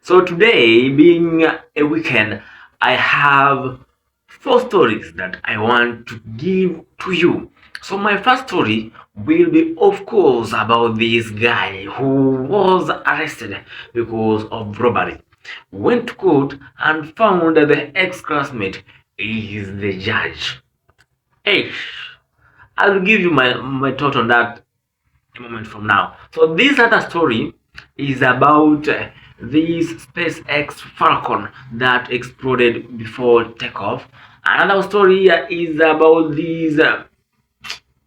So today, being a weekend, I have four stories that I want to give to you. So my first story will be, of course, about this guy who was arrested because of robbery. Went to court and found that the ex-classmate is the judge. Hey, I'll give you my thought on that a moment from now. So this other story is about this SpaceX Falcon that exploded before takeoff. Another story is about these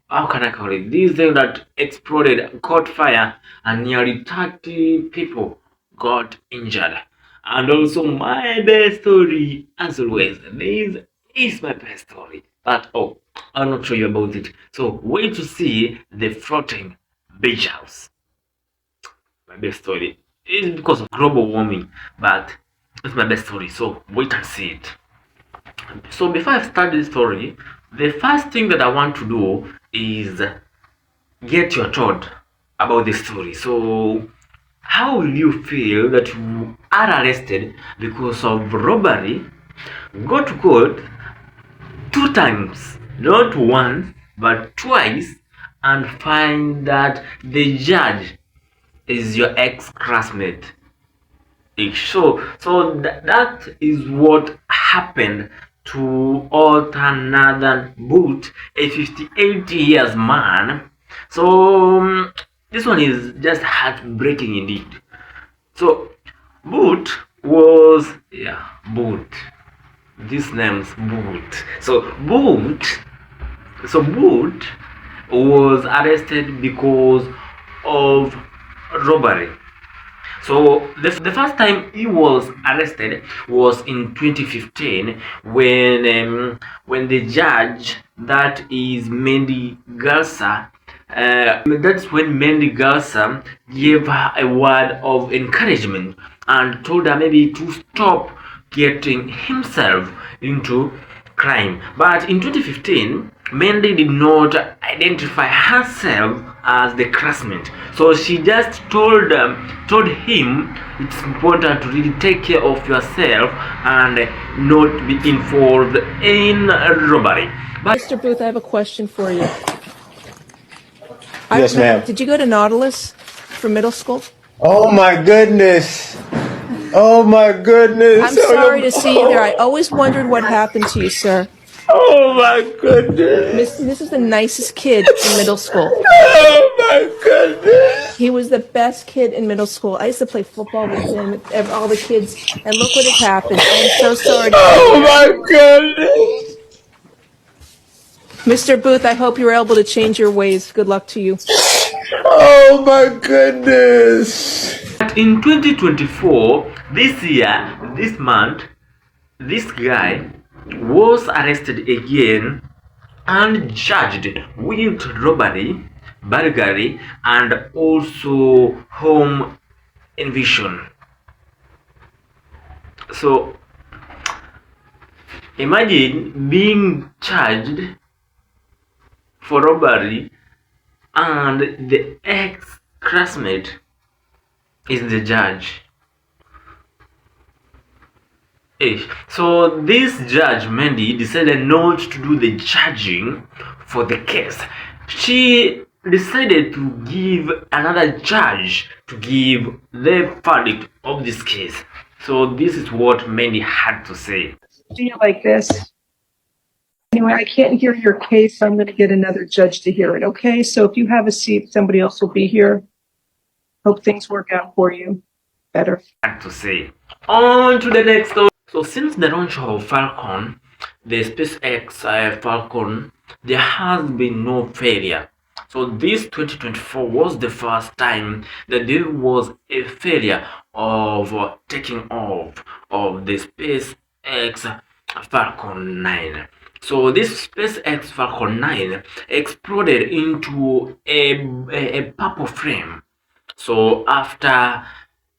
how can I call it? This thing that exploded, caught fire, and nearly 30 people got injured. And also my best story, as always. This is my best story. But oh, I'll not show you about it. So wait to see the floating beach house. My best story is because of global warming, but it's my best story. So wait and see it. So before I start this story, the first thing that I want to do is get your thought about the story. So how will you feel that you are arrested because of robbery, go to court two times, not once but twice, and find that the judge is your ex-classmate? That is what happened to Arthur Nathaniel Booth, a 58 years man. So this one is just heartbreaking indeed. So Booth was Booth. This name's Booth. Booth was arrested because of robbery. So the first time he was arrested was in 2015 when the judge, that is Mindy Glazer, that's when Mindy Glazer gave her a word of encouragement and told her maybe to stop getting himself into crime. But in 2015, Mindy did not identify herself as the classmate, so she just told him it's important to really take care of yourself and not be involved in robbery. But Mr. Booth, I have a question for you. Yes, ma'am. Did you go to Nautilus for middle school? Oh my goodness. Oh my goodness. I'm sorry to see you there. I always wondered what happened to you, sir. Oh my goodness. This is the nicest kid in middle school. Oh my goodness. He was the best kid in middle school. I used to play football with him, with all the kids, and look what has happened. I'm so sorry. Oh my goodness. Mr. Booth, I hope you were able to change your ways. Good luck to you. Oh my goodness. But in 2024, this year, this month, this guy was arrested again and charged with robbery, burglary, and also home invasion. So imagine being charged for robbery and the ex-classmate is the judge. So this judge Mindy decided not to do the judging for the case. She decided to give another judge to give the verdict of this case. So this is what Mindy had to say. Do you like this? Anyway, I can't hear your case, so I'm going to get another judge to hear it, okay? So if you have a seat, somebody else will be here. Hope things work out for you better. Had to say. On to the next story. So since the launch of Falcon, the SpaceX Falcon, there has been no failure. So this 2024 was the first time that there was a failure of taking off of the SpaceX Falcon 9. So this SpaceX Falcon 9 exploded into a purple flame. So after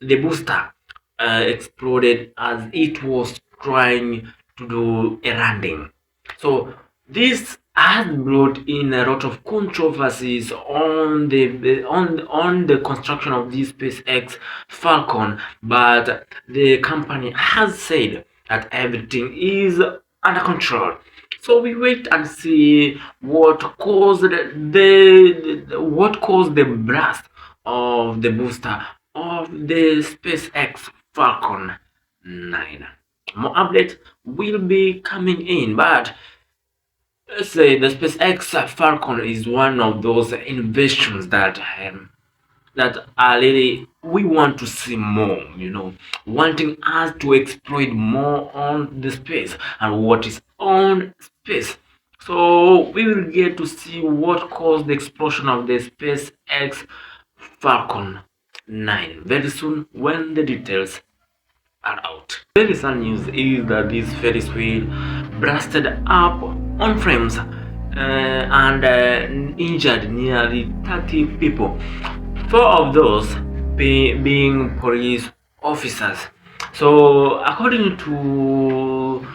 the booster exploded as it was trying to do a landing. So this has brought in a lot of controversies on the construction of this SpaceX Falcon, but the company has said that everything is under control. So we wait and see what caused the blast of the booster of the SpaceX Falcon 9. More updates will be coming in, but let's say the SpaceX Falcon is one of those inventions that are really we want to see more, wanting us to exploit more on the space and what is on space. So we will get to see what caused the explosion of the SpaceX Falcon 9 very soon when the details are out. Very sad news is that this Ferris wheel blasted up on frames and injured nearly 30 people. 4 of those being police officers. So, according to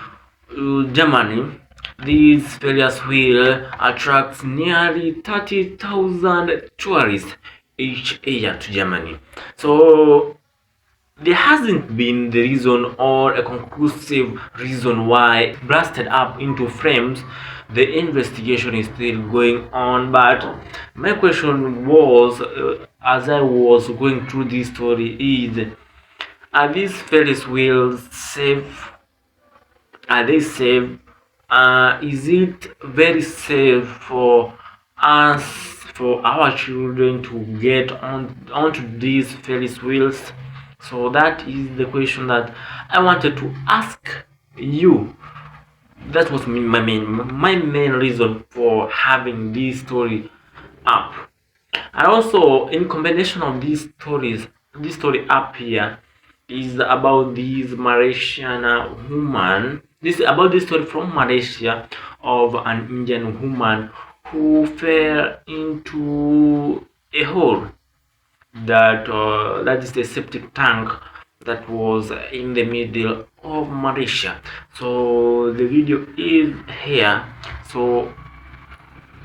Germany, this Ferris wheel attracts nearly 30,000 tourists each year to Germany. So there hasn't been the reason or a conclusive reason why it blasted up into frames. The investigation is still going on, but my question was, as I was going through this story, is are these Ferris wheels safe? Are they safe? Is it very safe for us, for our children to get onto these Ferris wheels? So that is the question that I wanted to ask you. That was my main reason for having this story up. And also, in combination of these stories, this story up here is about this Malaysian woman. This is about this story from Malaysia of an Indian woman who fell into a hole that is the septic tank that was in the middle of Malaysia. So the video is here. So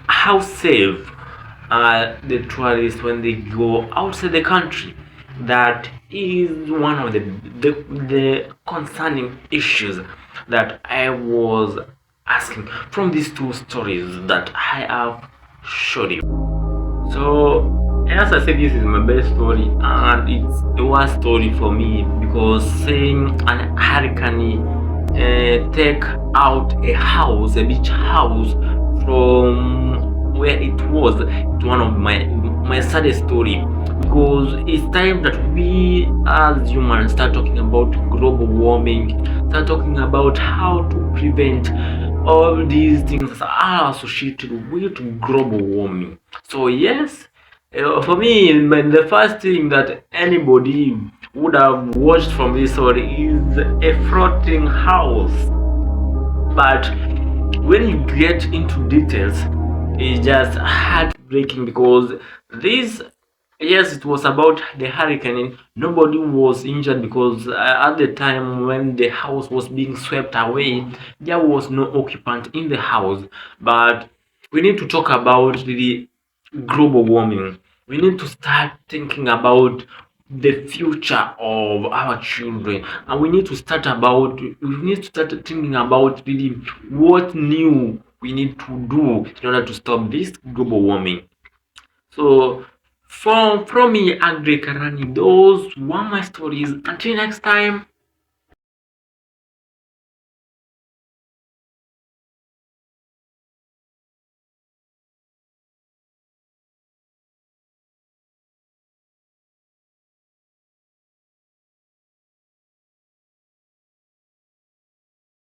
how safe are the tourists when they go outside the country? That is one of the concerning issues that I was asking from these two stories that I have showed you. So as I said, this is my best story, and it's the worst story for me because seeing an hurricane take out a house, a beach house, from where it was, it's one of my saddest story, because it's time that we as humans start talking about global warming, start talking about how to prevent all these things that are associated with global warming. So yes, for me, the first thing that anybody would have watched from this story is a floating house. But when you get into details, it's just heartbreaking because this, yes, it was about the hurricane. Nobody was injured because at the time when the house was being swept away, there was no occupant in the house. But we need to talk about the global warming. We need to start thinking about the future of our children, and we need to start thinking about really what new we need to do in order to stop this global warming. So from me, Andre Karani, those were my stories. Until next time.